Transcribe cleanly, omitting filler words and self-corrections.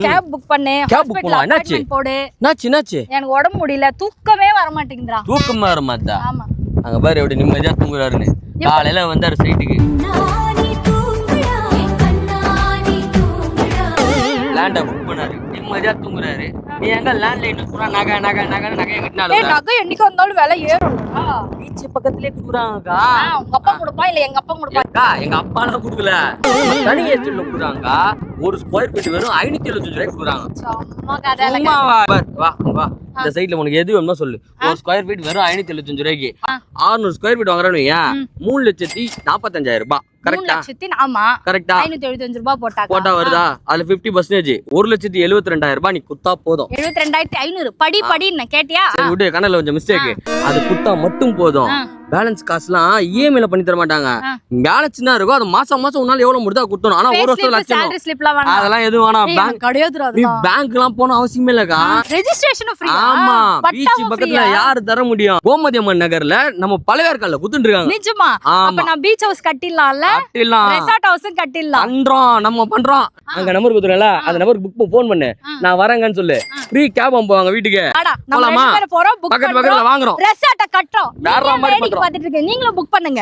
Cab book பண்ணு. Cab book பண்ணா என்னாச்சு? போடு. என்னாச்சு? எனக்கு உடம்பு முடியல, தூக்கமே வர மாட்டேங்குதுடா. தூக்கமா வர மாட்டா? ஆமா. அங்க பாரு எப்படி நிம்மதியா தூங்குறாருன்னு. காலையில வந்தாரு சைட்டுக்கு. லேண்ட புக் பண்ணாரு, நிம்மதியா தூங்குறாரு. நீ எங்க லேண்ட் லைன் பூரா நகை நகை நகை நகையை கட்டினாலும் நகை என்னைக்கு வந்தாலும் விலை ஏறும்டா. பீச் பக்கத்துலயே குடுக்குறாங்கக்கா. உங்க அப்பா கொடுப்பா இல்ல எங்க அப்பா கொடுப்பா? எங்க அப்பா எல்லாம் குடுக்கல, தனி ஏஜென்ட்ல குடுக்குறாங்க. ஒரு ஸ்கொயர் ஃபீட் வெறும் 575 ரூபாய்க்கு குடுக்குறாங்க. சும்மா கதை. வா வா இந்த சைட்ல உனக்கு எது வேணுமோ சொல்லு. ஒரு ஸ்கொயர் ஃபீட் வெறும் 575 ரூபாய்க்கு 600 ஸ்கொயர் ஃபீட் வாங்குறேன்னு 3,45,000 ரூபாய். கரெக்டா? ஆமா. கரெக்டா? 575 ரூபாய் போட்டா வருதா? அதுல 50% 1,72,000 ரூபாய் நீ குத்தா போதும். 72,500 படி படின்னு கேட்டியா? சரி விடு, கணக்குல கொஞ்சம் மிஸ்டேக். அது குத்தா மட்டும் போதும். பேலன்ஸ் காசுலாம் இஎம்ஐல பண்ணி தர மாட்டாங்க. பேலன்ஸ் என்ன இருக்கோ அது மாசம் மாசம் உன்னால எவ்வளவு முடிதா குத்தணும். ஆனா ஒரு வருஷம் லட்சம் அதெல்லாம் எதுவும் வேணாம். நீ பேங்க் எல்லாம் போன அவசியமே இல்லக்கா. Registration free. ஆமா, பீச் பக்கத்துல யாரு தர முடியும்? கோமதி அம்மன் நகர்ல நம்ம பழவேற்காடுல குத்துட்டு இருக்காங்க. நிஜமா? அப்ப நான் பீச் ஹவுஸ் கட்டிடலாம்ல? கட்டிடலாம். ரெசார்ட் ஹவுஸும் கட்டிடலாம். பண்றோம், நம்ம பண்றோம். அங்க நம்பர் குடுறேன்ல, அந்த நம்பருக்கு புக் போன் பண்ணு. நான் வரேங்கன்னு சொல்லு. ஃப்ரீ கேப் போவாங்க வீட்டுக்கு. போலாமா? பக்கத்துல வாங்குறோம். ரெசார்ட்ட கட்டறோம். வேற மாதிரி பண்றோம். பாத்துட்டு இருக்கீங்க, நீங்களும் புக் பண்ணுங்க.